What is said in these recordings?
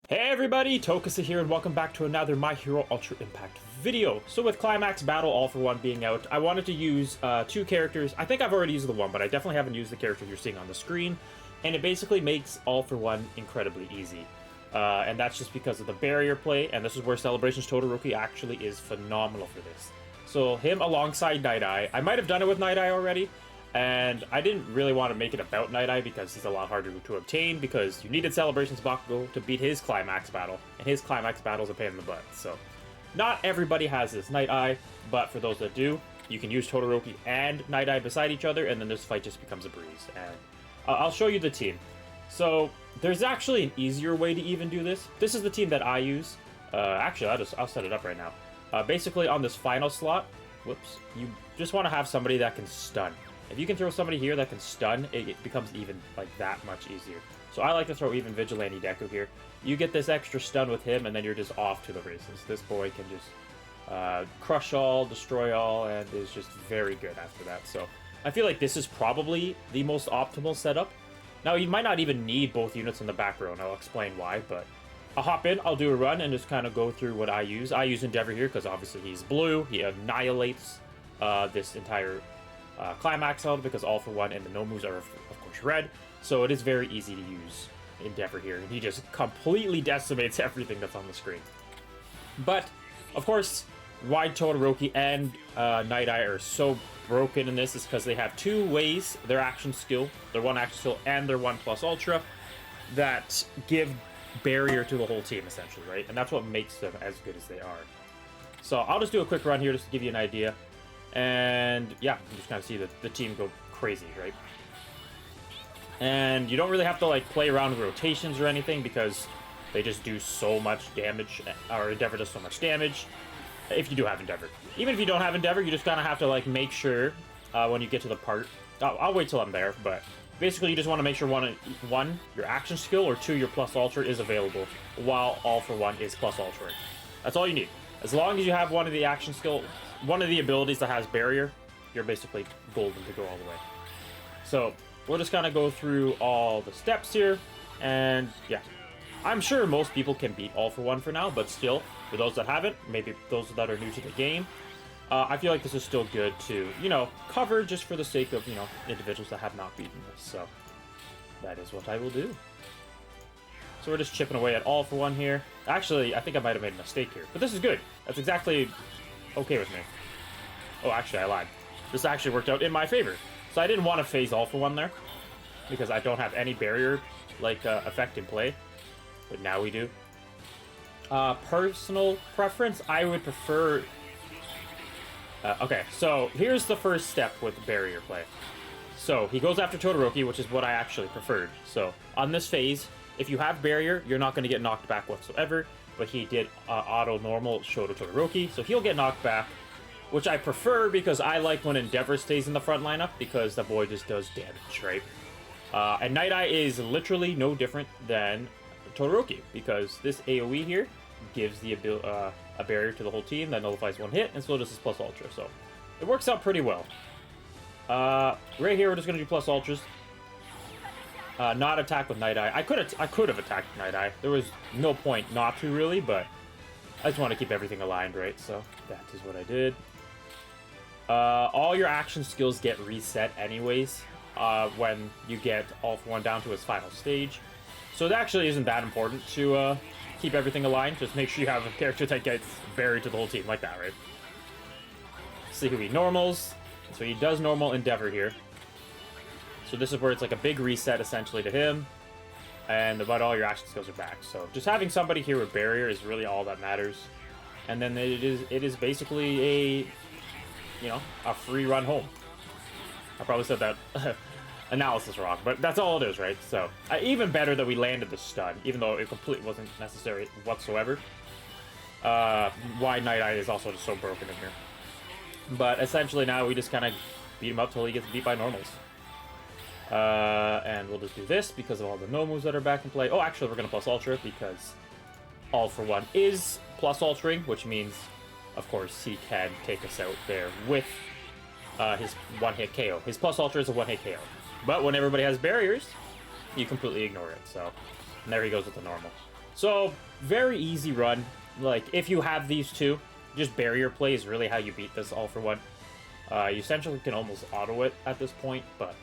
Hey everybody, Tokusa here and welcome back to another My Hero Ultra Impact video. So with Climax Battle All For One being out, I wanted to use two characters. I think I've already used the one, but I definitely haven't used the character you're seeing on the screen. And it basically makes All For One incredibly easy. And that's just because of the barrier play, and this is where Celebration's Todoroki actually is phenomenal for this. So him alongside Nighteye. I might have done it with Nighteye already, and I didn't really want to make it about Nighteye because he's a lot harder to obtain because you needed Celebration's Bakugo to beat his Climax Battle, and his Climax Battle is a pain in the butt. So not everybody has this Nighteye, but for those that do, you can use Todoroki and Nighteye beside each other, and then this fight just becomes a breeze. And I'll show you the team. So there's actually an easier way to even do this. This is the team that I use. Actually, I'll set it up right now. Basically, on this final slot, whoops, you just want to have somebody that can stun. If you can throw somebody here that can stun, it becomes even like that much easier. So I like to throw even Vigilante Deku here. You get this extra stun with him, and then you're just off to the races. This boy can just crush all, destroy all, and is just very good after that. So I feel like this is probably the most optimal setup. Now, you might not even need both units in the back row, and I'll explain why, but I'll hop in, I'll do a run, and just kind of go through what I use. I use Endeavor here because obviously he's blue. He annihilates this entire Climax held because All For One and the no moves are, of course, red. So it is very easy to use Endeavor here, and he just completely decimates everything that's on the screen. But, of course, why Todoroki and Nighteye are so broken in this is because they have two ways, their action skill, their one action skill, and their 1+ Ultra, that give barrier to the whole team, essentially, right? And that's what makes them as good as they are. So I'll just do a quick run here just to give you an idea. And yeah, you just kind of see the team go crazy, right? And you don't really have to like play around with rotations or anything because they just do so much damage, or Endeavor does so much damage. If you do have Endeavor. Even if you don't have Endeavor, you just kind of have to like make sure when you get to the part. I'll wait till I'm there, but basically you just want to make sure one, your action skill, or two, your plus ultra is available while All For One is plus ultra. That's all you need. As long as you have one of the action skill, one of the abilities that has barrier, you're basically golden to go all the way. So we'll just kind of go through all the steps here, and yeah, I'm sure most people can beat All For One for now, but still, for those that haven't, maybe those that are new to the game, I feel like this is still good to, cover just for the sake of, individuals that have not beaten this. So that is what I will do. So we're just chipping away at All For One here. Actually, I think I might have made a mistake here, but this is good. That's exactly okay with me. Oh, actually, I lied. This actually worked out in my favor. So I didn't want to phase All For One there because I don't have any barrier effect in play, but now we do. Personal preference, I would prefer. Okay, so here's the first step with barrier play. So he goes after Todoroki, which is what I actually preferred. So on this phase, if you have barrier, you're not going to get knocked back whatsoever. But he did auto normal Shoto Todoroki, so he'll get knocked back, which I prefer because I like when Endeavor stays in the front lineup because the boy just does damage, right? And Nighteye is literally no different than Todoroki because this AoE here gives the a barrier to the whole team that nullifies one hit, and so does his plus ultra. So it works out pretty well. Right here, we're just gonna do plus ultras. Not attack with Nighteye. I could have attacked Nighteye. There was no point not to really, but I just want to keep everything aligned, right? So that is what I did. All your action skills get reset anyways when you get All For One down to his final stage. So it actually isn't that important to keep everything aligned. Just make sure you have a character that gets buried to the whole team like that, right? See who he normals. So he does normal Endeavor here. So this is where it's like a big reset essentially to him, and about all your action skills are back. So just having somebody here with barrier is really all that matters. And then it is basically a free run home. I probably said that analysis wrong, but that's all it is, right? So even better that we landed the stun, even though it completely wasn't necessary whatsoever. Why Nighteye is also just so broken in here. But essentially now we just kind of beat him up till he gets beat by normals. And we'll just do this because of all the no moves that are back in play. Oh, actually, we're going to plus ultra because All For One is plus ultraing, which means, of course, he can take us out there with his one-hit KO. His plus ultra is a one-hit KO. But when everybody has barriers, you completely ignore it. So, and there he goes with the normal. So, very easy run. Like, if you have these two, just barrier play is really how you beat this all for one. You essentially can almost auto it at this point, but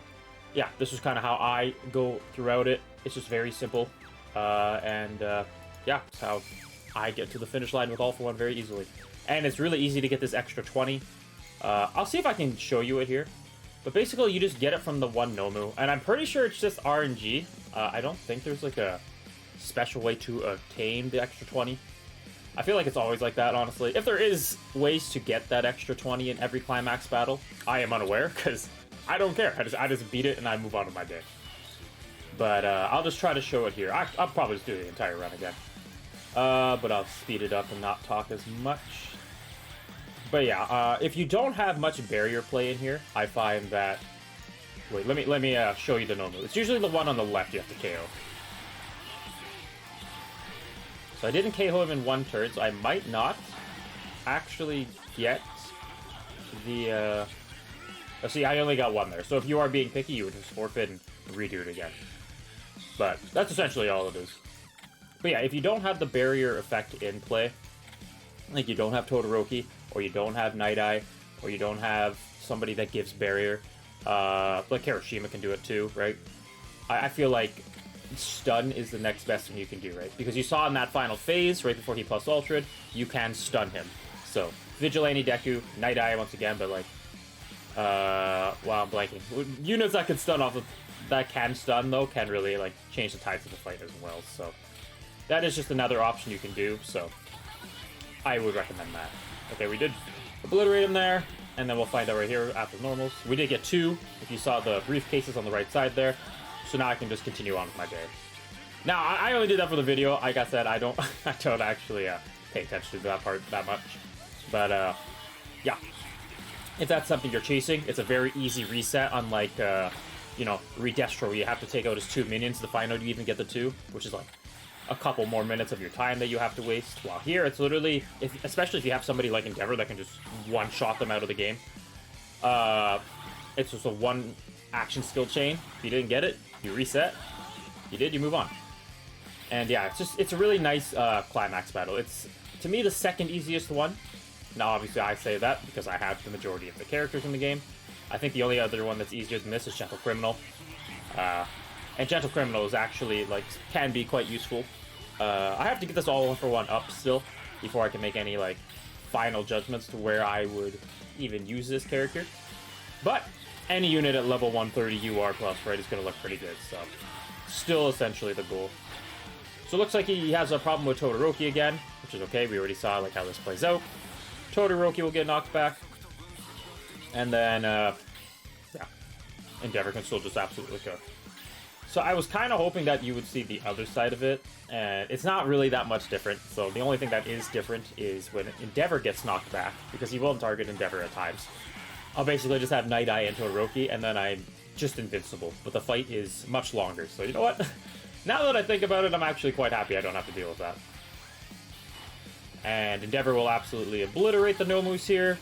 yeah, this is kind of how I go throughout it. It's just very simple, yeah, it's how I get to the finish line with all for one very easily. And it's really easy to get this extra 20. I'll see if I can show you it here. But basically, you just get it from the one Nomu, and I'm pretty sure it's just RNG. I don't think there's like a special way to obtain the extra 20. I feel like it's always like that, honestly. If there is ways to get that extra 20 in every climax battle, I am unaware, because I don't care. I just beat it and I move on with my day. But I'll just try to show it here. I'll probably just do the entire run again. But I'll speed it up and not talk as much. But yeah, if you don't have much barrier play in here, I find that... Wait, let me show you the Nomu. It's usually the one on the left you have to KO. So I didn't KO him in one turn, so I might not actually get the... see, I only got one there. So if you are being picky, you would just forfeit and redo it again. But that's essentially all it is. But yeah, if you don't have the barrier effect in play, like you don't have Todoroki, or you don't have Nighteye, or you don't have somebody that gives barrier, like Hiroshima can do it too, right? I feel like stun is the next best thing you can do, right? Because you saw in that final phase, right before he plus ultra'd, you can stun him. So, Vigilante Deku, Nighteye once again, but like, wow, I'm blanking. Units that can stun off of, that can stun though, can really like change the tides of the fight as well, so. That is just another option you can do, so I would recommend that. Okay, we did obliterate him there, and then we'll find out right here after normals. We did get 2, if you saw the briefcases on the right side there, so now I can just continue on with my day. Now, I only did that for the video. Like I said, I don't actually pay attention to that part that much. But, yeah. If that's something you're chasing, it's a very easy reset, unlike, you know, Redestro, where you have to take out his 2 minions to find out you even get the 2, which is like a couple more minutes of your time that you have to waste. While here, it's literally, especially if you have somebody like Endeavor that can just one-shot them out of the game, it's just a one action skill chain. If you didn't get it, you reset. You did, you move on. And yeah, it's a really nice climax battle. It's, to me, the second easiest one. Now, obviously, I say that because I have the majority of the characters in the game. I think the only other one that's easier than this is Gentle Criminal. And Gentle Criminal is actually, like, can be quite useful. I have to get this all for one up still before I can make any, like, final judgments to where I would even use this character. But any unit at level 130 UR plus, right, is going to look pretty good, so still essentially the goal. So it looks like he has a problem with Todoroki again, which is okay. We already saw, like, how this plays out. Todoroki will get knocked back. And then, yeah, Endeavor can still just absolutely go. So I was kind of hoping that you would see the other side of it, and it's not really that much different. So the only thing that is different is when Endeavor gets knocked back, because he will target Endeavor at times. I'll basically just have Nighteye and Todoroki, and then I'm just invincible. But the fight is much longer, so you know what? Now that I think about it, I'm actually quite happy I don't have to deal with that. And Endeavor will absolutely obliterate the Nomus here,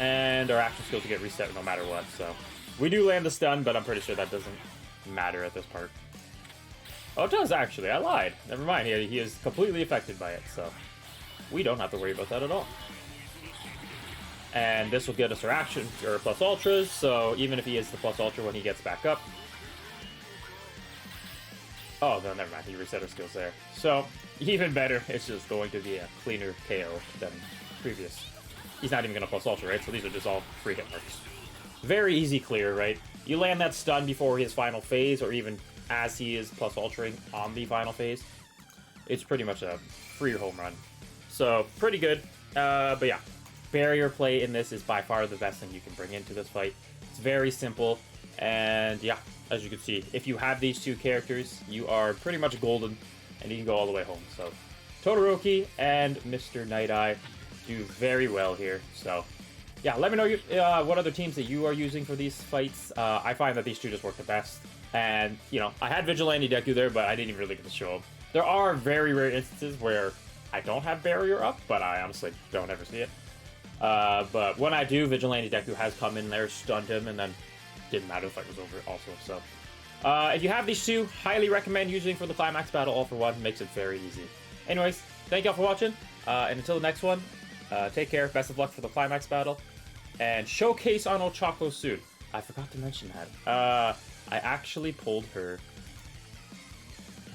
and our action skills will get reset no matter what, so. We do land the stun, but I'm pretty sure that doesn't matter at this part. Oh, it does actually. I lied. Never mind. He is completely affected by it, so we don't have to worry about that at all. And this will get us our action, or plus ultras, so even if he is the plus ultra when he gets back up. Oh, no, never mind. He reset our skills there. So, even better, it's just going to be a cleaner KO than previous. He's not even going to plus ultra, right? So these are just all free hit marks. Very easy clear, right? You land that stun before his final phase, or even as he is plus ultraing on the final phase. It's pretty much a free home run. So, pretty good. But yeah, barrier play in this is by far the best thing you can bring into this fight. It's very simple, and yeah, as you can see, if you have these two characters, you are pretty much golden, and you can go all the way home. So, Todoroki and Mr. Nighteye do very well here, so yeah, let me know what other teams that you are using for these fights. I find that these two just work the best. And, you know, I had Vigilante Deku there, but I didn't even really get to show him. There are very rare instances where I don't have barrier up, but I honestly don't ever see it. But when I do, Vigilante Deku has come in there, stunned him, and then didn't matter if the fight was over also. So If you have these two, highly recommend using for the Climax Battle All for One. Makes it very easy. Anyways, thank y'all for watching, and until the next one, take care, best of luck for the Climax Battle, and showcase on Ochako soon. I forgot to mention that. I actually pulled her.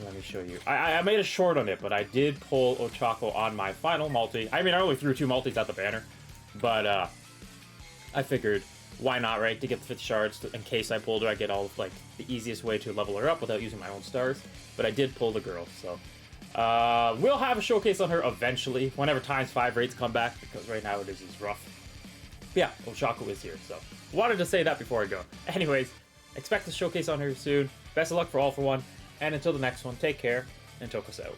Let me show you. I made a short on it, but I did pull Ochako on my final multi. I mean, I only threw 2 multis at the banner, but I figured, why not, right? To get the 50 shards, in case I pulled her, I get all of, like, the easiest way to level her up without using my own stars. But I did pull the girl, so we'll have a showcase on her eventually, whenever times 5 raids come back, because right now it is rough. But yeah, Ochako is here, so wanted to say that before I go. Anyways, expect a showcase on her soon. Best of luck for All for One. And until the next one, take care, and Tokus out.